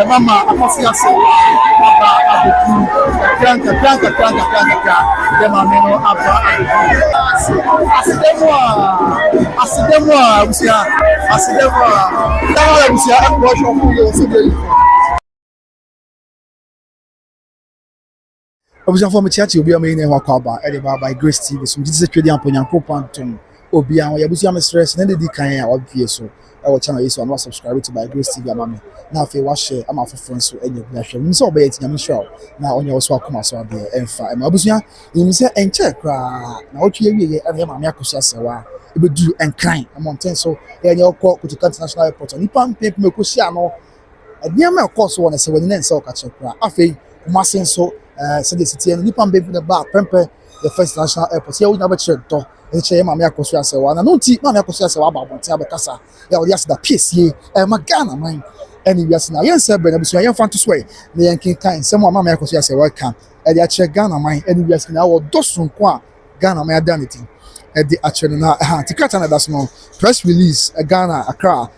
Mama, Akosua Serwaa, Obviously, for me, church, you'll be a man in Wakaba, Edinburgh by Grace TV. So, this is a trading upon your coupon to Obia, where you have stress, and then the kind of PSO. Our channel is not subscribe to by Grace TV. Mammy. Now, if you watch it, I'm off friends so any pleasure. So, be it, I'm sure. Now, on your swap, come as well, and fire. Obviously, you say, and check, now, what you every mammy, Akosua Serwaa, it would do and kind. I'm on 10, so, and your call to international airport. And you can't pay me, Kusiano. And near my course, one, I say, when you so catch up. I feel, Massing so. So the city and Nippon baby the bar, Pempe, the first national airport. Here we never check door. The chair, Mamma Akosua Serwaa. And no tea, Mamma Akosua Serwaa about Tabacasa. There was just the PSA, Magana mine. And yes, now, yes, sir, but I'm fan to sway. The Yankee kind, someone Mamma Akosua Serwaa can. And the check Ghana mine, and yes, now, Dosun Qua, Ghana, my identity. At the actual Tikatana, that's no press release, Ghana, Accra,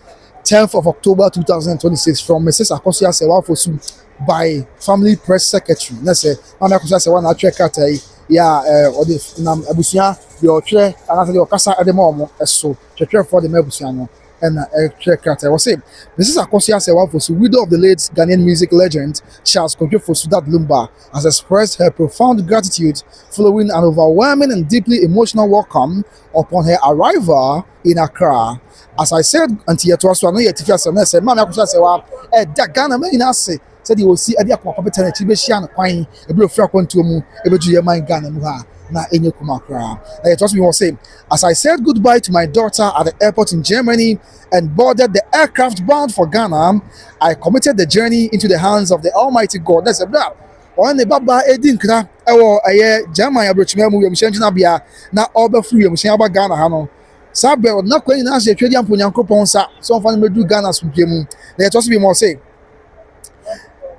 10th of October 2026 from Mrs. Akosua Serwaa for soon. By family press secretary. Let's say, Mama Akosua Serwaa na check out or the nam abusia the otre and the okasa at the moment so check for the abusia no and check out was say Mrs. Akosua Serwaa for widow of the late Ghanaian music legend Sarkodie for Lumba has expressed her profound gratitude following an overwhelming and deeply emotional welcome upon her arrival in Accra. As I said, until you was no yet if you said Mama Akosua Serwaa Ghana may say said you will see a dear papa and Chibesian quine, a blue frack on to mu, a bit your mind Ghana muha, na any kumakra. It was me was saying, as I said goodbye to my daughter at the airport in Germany and boarded the aircraft bound for Ghana, I committed the journey into the hands of the Almighty God. That's a blah. On the Baba Edinkra, a year, German Abrachimum, Em0tional, now over free, Mshaba Ghana Hano. Sabe, not going to ask the Tradian Punyanko Ponsa, so far we do Ghana's from Gemu. Let us be more say.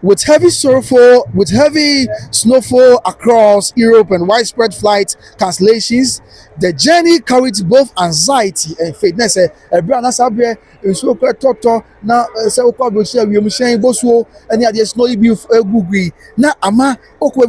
With heavy snowfall across Europe and widespread flight cancellations, the journey carried both anxiety and faith. Let's say, Brianna Sabre, so Toto, now, so called we machine, Bosu, and yet there's no beef, Gugri. Now, Ama, Oko,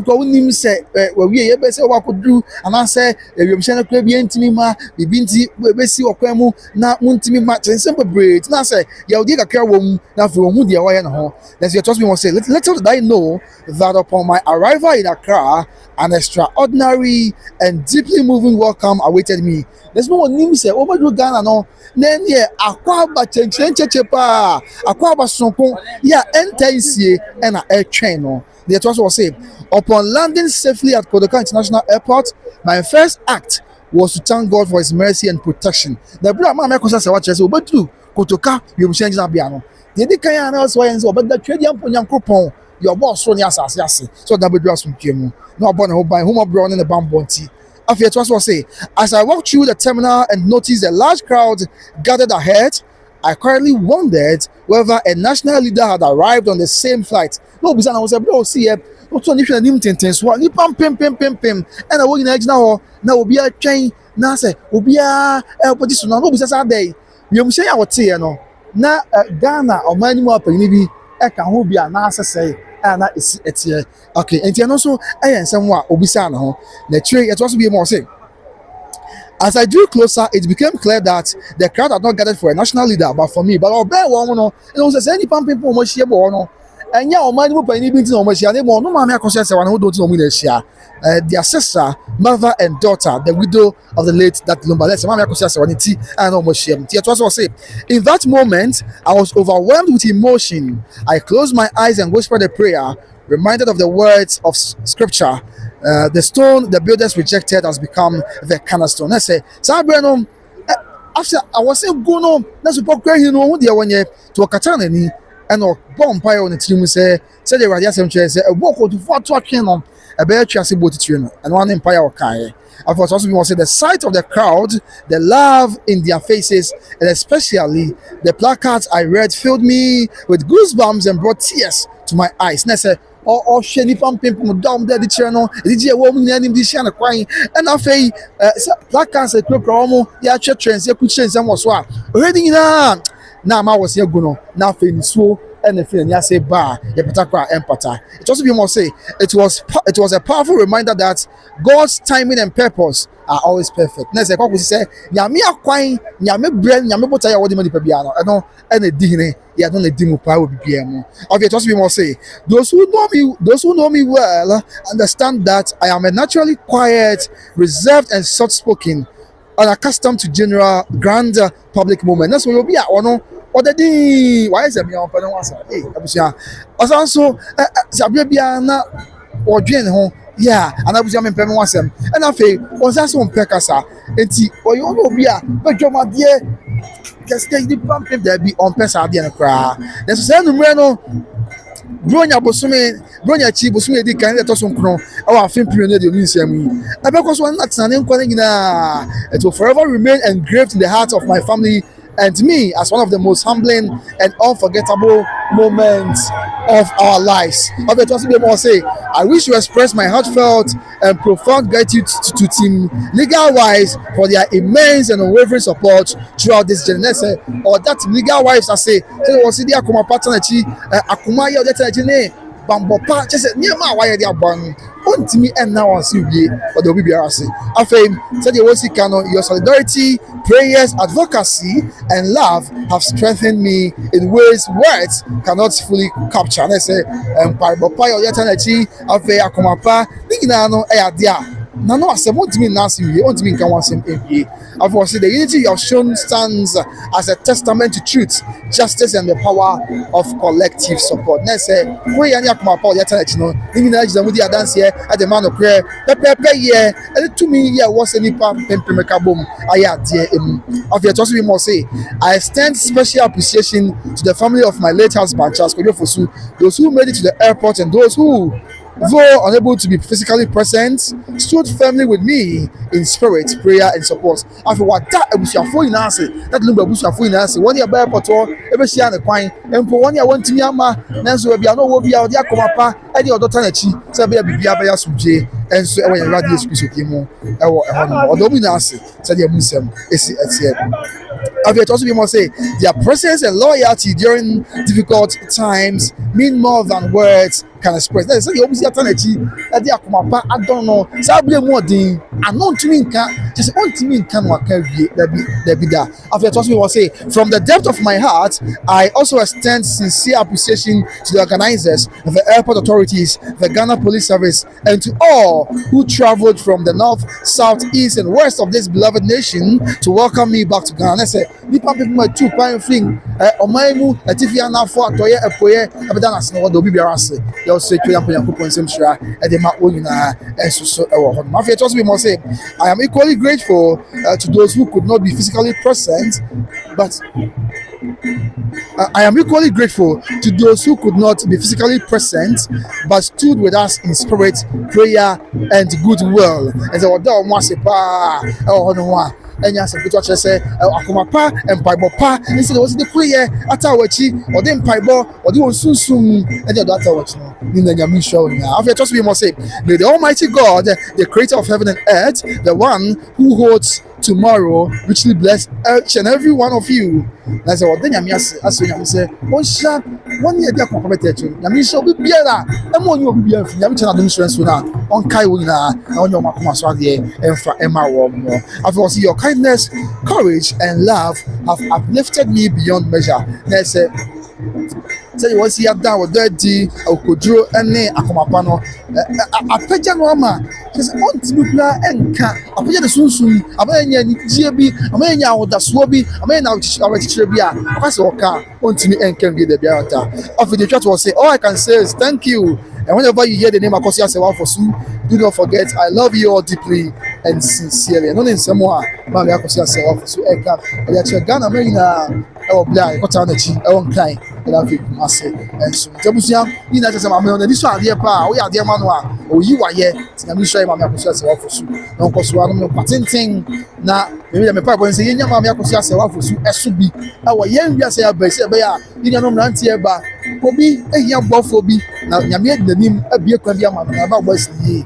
say, we say what could do, and I say, we machine, Club Yentima, we binti, we see Okwemu, now Wontumi match and simple braids. Now, say, you did a care woman, now for whom the away and home. Let's just be more say, little did I know that upon my arrival in Accra, an extraordinary and deeply moving welcome awaited me. There's no one name say over to Ghana no. Then yeah, Akwaba chepa, Akwaba sonko, yeah, entensie and a air train no. The also was say, upon landing safely at Kodoka International Airport, my first act was to thank God for His mercy and protection. The brother Mama Akosua Serwaa says, "But to Kotoka, you will change that piano." The Dikaya else why and so, but the trading Punyankopon. Your boss so near so that we from Kimu. No born who by whom brown in the bambonti. After it was say, as I walked through the terminal and noticed a large crowd gathered ahead, I quietly wondered whether a national leader had arrived on the same flight. No, because I was a bro, see, what's on if you need to what you pam, and I walk in the edge now will be a chain. Now say, will be a this no, because I day. You say I would say, no, now Ghana or many more penny. I can be an answer say. And that is it's here. Okay, and also I am somewhat obisa no. The tree it also be more say. As I drew closer, it became clear that the crowd had not gathered for a national leader, but for me. But I'll bear one no. It was any people much here no. And yeah, my people any meeting no much here. No Mama Akosua Serwaa who don't know me this year. Their sister, mother, and daughter, the widow of the late that Lumba. Let's Mama Akosua Serwaa and almost shame. It was say. In that moment, I was overwhelmed with emotion. I closed my eyes and whispered a prayer, reminded of the words of scripture. The stone the builders rejected has become the cornerstone. Let's say, Sabrano. After I was saying, go no, that's what you know, the one year to a katana and or bomb pile on the team said the radiation chair said a walk to 4 on a bear chassis boat train and one empire or kai. I was also going to say the sight of the crowd, the love in their faces, and especially the placards I read filled me with goosebumps and brought tears to my eyes. And I said, ɔhwɛ nipa mpempem dɔm dɛ de kyerɛ no edigye ɛwɔ mu nyinaa nim de hyia ne kwan ɛna afei placards ekurakura wɔn yɛatwɛ trends ekukyerɛ nsɛm wɔ so a ɔhwɛ de nyinaa na ama wɔ se egu no na afei nisuo ɛna efi n'ani ase baa yɛpata kora ɛmpata. It also be more say it was a powerful reminder that God's timing and purpose are always perfect. Na sɛ kɔkɔ si sɛ nyame akwan nyame brɛ nyame bota yɛ wɔde ma nipa biara no ɛno ɛna di hene yɛ no na di mu paa wɔ bibiara mu. Okay, it also be more say those who know me well understand that I am a naturally quiet, reserved and soft-spoken, unaccustomed to general grand public moment. That's why you'll be at one. Ɔdadi wayɛ sɛ mmea ɔpɛ ne ho asa abusua ɔsan so sɛ abere biara na ɔdwen ne ho ana abusua mempɛ me ho asɛm ɛna afei ɔsan so mpɛ kasa enti ɔyɛ ɔno obi a bɛdwam adeɛ kɛseɛ nipa mpem daabi ɔmpɛ saa adeɛ no koraa nanso sɛ nummerɛ no bronya akyi bosome edi kan ɛtɔ so nkron ɛwɔ afe mpiri no deɛ ɔno nsɛm yi ɛbɛkɔ so ɔno atena ne nkwa no nyinaa. It will forever remain engraved in the heart of my family and me as one of the most humbling and unforgettable moments of our lives. Okay, to also be more say, I wish to express my heartfelt and profound gratitude to Team Legal Wise for their immense and unwavering support throughout this journey. Or that Legal Wise, I say, was the Akuma Patanachi, Akuma ya Yatachi, Bambopa, just near my wire they are born. Wontumi ɛnna wɔn ase wie ɔde obi biara ase afei sɛdeɛ wɔsi ka no your solidarity, prayers, advocacy and love have strengthened me in ways words cannot fully capture. Na sɛ mpaebɔ pa yɛ ɔyɛ ta n'akyi afei akoma pa ne nyinaa no ɛyɛ adeɛ a nano asɛm wontumi nna ase wie wontumi nka wɔn asɛm ewie afei wɔsi the unity you have shown stands as a testament to truth, justice and the power of collective support. Na sɛ wɔyɛ ne akoma pa ɔyɛ ta n'akyi no ne nyinaa gyina mu di adanseɛ at the man of prayer, pɛpɛɛpɛ yɛ ɛde tumi yɛ wɔsɛ nipa mpempem ka bom ayɛ adeɛ emu afei ɛtɔ so bi mo say I extend special appreciation to the family of my late husband Sarkodie Fosu, those who made it to the airport and those who, though unable to be physically present, stood firmly with me in spirit, prayer and support. After what that abusuafo nyinaa se that Lumba abusuafo nyinaa se wɔn yɛ bɛɛ pɔtɔ ebehyia ne kwan mpo wɔn yɛ wɔntumi ama nanso ebi ano wɔ bi a ɔde akɔma pa ɛde ɔdɔta n'akyi sɛ ɛbɛyɛ biribi abɛyɛ asomdwe ɛnso ɛwɔ yɛn radio Yesu Kristo din mu ɛwɔ ɛhɔ nom ɔdɔ mu nyinaa se sɛdeɛ mu nsɛm esi ɛteɛ. After it also be more say their presence and loyalty during difficult times mean more than words can express. That is say you always hear energy that they akoma pa adon no say abule mu odin ano ntumi nka just ontumi nka no aka wie da bi da. After it also be more say from the depth of my heart I also extend sincere appreciation to the organizers, the airport authorities, the Ghana Police Service and to all who traveled from the north, south, east and west of this beloved nation to welcome me back to Ghana. Say nipa people my two pine fling ɔman mu atifia nafo atɔyɛ ɛpoyɛ ɛbɛda na sene wɔde obi biara ase yɛ ɔsɛ twa yampo yankopɔn nsɛm hyira ɛde ma wɔn nyinaa ɛnso so ɛwɔ hɔ no afei ɛtɔ so bi mo say I am equally grateful to those who could not be physically present but I am equally grateful to those who could not be physically present but stood with us in spirit, prayer and goodwill. And so ɔda ɔmo ase paa ɛwɔ hɔ no ho a ɛnya asɛm ketewa kyerɛ sɛ akoma pa mpaebɔ pa nsi de wɔsi de kuro yɛ ata wɔ akyi ɔde mpaebɔ ɔde wɔn sunsum ɛde ɔde ata wɔ akyi no ne na nyame nhyira wɔn nyinaa afei ɛtɔ so bi mo say may the Almighty God, the creator of heaven and earth, the one who holds tomorrow, richly bless each and every one of you. Na sɛ ɔde nyame ase nyame sɛ wɔnhyira wɔn yɛ de akoma pa bɛtɛ akyi nyame nhyira obi biara ɛma ɔnyɛ obi biara mfi nyame kyɛn adom nhyira nso na ɔnkae wɔn nyinaa na ɔnyɛ wɔn akoma so adeɛ ɛmfa ɛma wɔn mo afei wɔsi your kindness, courage and love have uplifted me beyond measure. Na sɛ sɛ you see that with dirty okoduro ɛne akomapa no apagya no ama sɛ ɔntumi kura ɛnka apagya de sunsun abayɛ anigye bi abayɛ ahodasoɔ bi abayɛ awɔkyekyerɛ bi a ɔkasa ɔka ɔntumi ɛnka bi da biara ta afei de twa to say all I can say is thank you. And whenever you hear the name Akosua Serwaa for Su, do not forget I love you all deeply and sincerely. No name Samoa, Mami Akosua Serwaa for Su Eka. And that Ghana Marina, our black, what on the chi, our kind. ɛna afei Kumase ɛnso ntabusia yi na kyerɛ sɛ maame no n'ani so adeɛ paa woyɛ adeɛ ma no a oyi wayɛ ti na mi nhyɛ maame Akosua Serwaa Afosu na nkɔ so ano no patenten na mɛmi dɛ mɛpa ɛbɔ nsɛ yɛnya maame Akosua Serwaa Afosu ɛso bi ɛwɔ yɛn wiase yɛ abɛsi ɛbɛyɛ a yi nua no mmeranteɛ ba obi ehia bɔfo bi na nyame adi n'anim abie kwan bi ama no na ɛba bɔ asi yie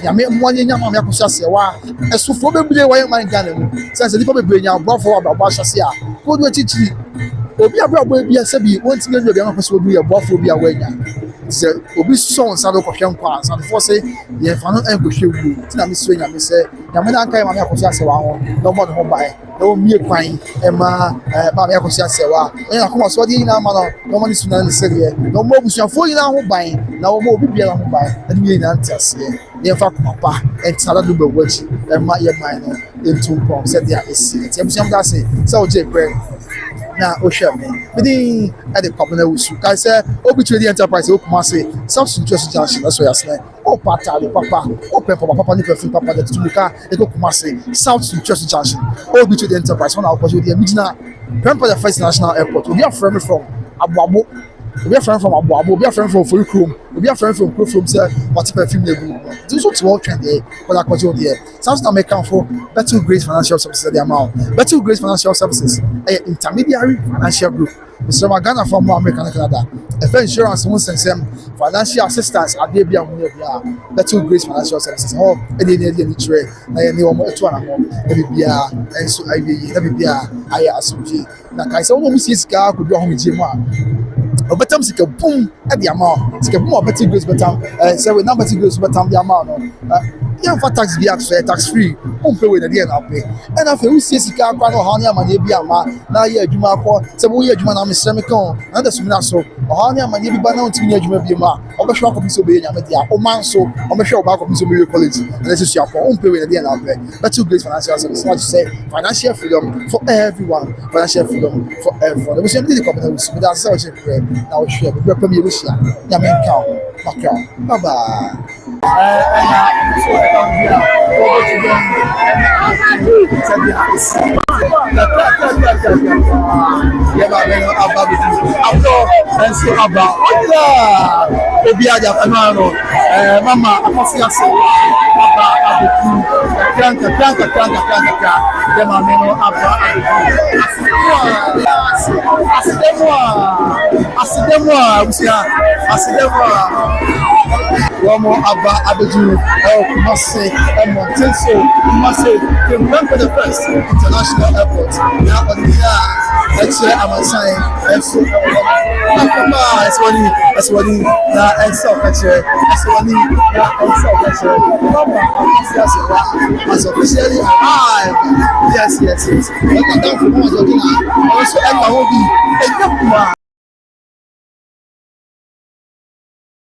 nyame mmoa nya maame Akosua Serwaa ɛsofo bebree wɔyɛ man Ghana mu sɛ nipa bebree nya bɔfo abrabɔ ahyɛse a kodu akyikyi obi abrabɔ bi asɛbi wɔntumi adu abiama pɛsɛ obi yɛ bɔfo bi a wɔanya sɛ obi sɔn nsa do kɔhwɛ nkɔ a nsadefoɔ sɛ yɛmfa no nkɔhwɛ wuo nti na mesuro nyame sɛ nyame no anka yɛ maame Akosua Serwaa ho na ɔmmɔ ne ho bae na ɔmmie kwan ɛma maame Akosua Serwaa ɔnyɛ akoma so ɔde nyinaa ma no na ɔma ne su na ne sɛdeɛ na ɔmmɔ abusuafoɔ nyinaa ho ban na ɔmmɔ obi biara ho ban na ne nyinaa nte aseɛ na yɛmfa akoma pa ɛntena dado bɛwɔ akyi ɛma yɛ man no ɛntu mpɔm sɛdeɛ ɛsi nti abusuam da ase sɛ wogye brɛ na ohwɛ me bidi ɛde kɔm na wusu kai sɛ obi twedi enterprise o Kumase Samson Joshua Junction na so yasne o patale papa o papa ni perfume papa de tumuka e ko Kumase Samson Joshua Junction obi twedi enterprise na akɔjo de amigina Pempa the first national airport obi afrɛ me from Abuabo obi afrɛ from Abuabo obi afrɛ from Forikrom obi afrɛ from Krofrom sɛ what perfume na gu this so to all trend there but akɔjo de Samson American for Better Grace Financial Services the amount Better Grace Financial Services intermediary financial group Mr. Magana from American Canada insurance Silence&Sends financial assistance ade bia ho bia Better Grace Financial Services ho e dey ni tire na ye ni omo etu ana ho e bia enso ayi e bia aye asomje na kai se wo mu sika ko bi ho mje mu a obetam sika boom e dia ma sika boom Better Grace betam say we na Better Grace betam dia ma no yɛn fa tax bi ato sɛ tax free mpɛ wei na deɛ na apɛ ɛna afei wosie sika akwa na ɔhaw ne amanneɛ bi ama na yɛ adwuma akɔ sɛ woyɛ adwuma na mesrɛ me ka ho na da sumina so ɔhaw ne amanneɛ bi ba na wontumi nyɛ adwuma bi mu a ɔbɛhwɛ akɔpi sɛ ɔbɛyɛ nyame deɛ ɔma nso ɔbɛhwɛ ɔba akɔpi sɛ ɔbɛyɛ college na ɛsɛ suapɔ mpɛ wei na deɛ na apɛ Better Grace Financial Services na say financial freedom for everyone financial freedom for everyone ɛbɛsua mede de kɔmena wo sumi da sɛ ɔkyɛ prɛ na wohwɛ bebrɛ pɛ mi yɛbɛhyia nyame nka ho makra bye bye Mama Akosua Serwaa Kumase Kumase Lumba the first international airport now on the actually I'm saying that's what na enso actually as officially arrived yes what that for also